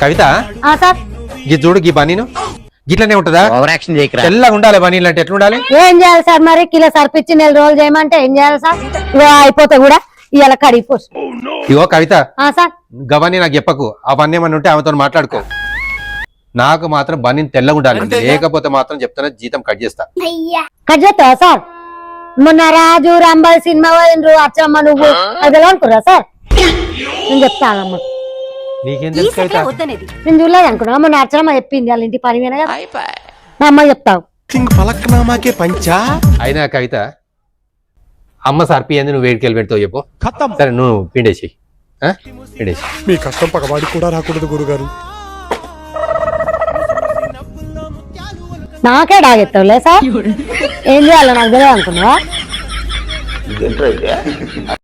కవిత sir గీ చూడు గీ బనీను గిట్లనే ఉంటదా? ఓవర్ యాక్షన్ చేయకరా. తెల్లగా ఉండాలి బనీలు అంటే ఎట్లుండాలి? ఏం చేయాలి సార్ మరి కిలో సర్పిచ్చి 4 రోజులు చేయమంటే ఏం చేయాలి సార్? ఇక అయిపోతే కూడా ఇవాళ కడిగిపోసు. ఇగో కవిత సార్ గవన్నీ నాకు చెప్పకు. అవన్నీ ఏమన్నా ఉంటే ఆమెతో మాట్లాడుకో. నాకు మాత్రం బనీని తెల్లగా ఉండాలి, లేకపోతే మాత్రం చెప్తాను జీతం కట్ చేస్తా. కట్ చేస్తావా సార్? మొన్న రాజు రాంబాయ్ సినిమా పోయినరు అచ్చమ్మ నువ్వు అది అనుకురా సార్? నేను చెప్తానమ్మ. నీకేం తెలుసు కవిత? నేను చూడలేదు అనుకున్నా. మొన్న అచ్చమ్మ చెప్పింది వాళ్ళ ఇంటి పని మీద కదా, మా అమ్మ చెప్తావు. అయినా కవిత అమ్మ సర్పి ఏంది నువ్వు వేడికెళ్ళి పెడతావు చెప్పు. సరే నువ్వు పిండేసి పిండేసి. మీ కష్టం పగవాడికి కూడా రాకూడదు గురుగారు. నాకే డాగెత్తావులే సార్. ఏం చేయాలో నాకు తెలియదు అనుకున్నావా?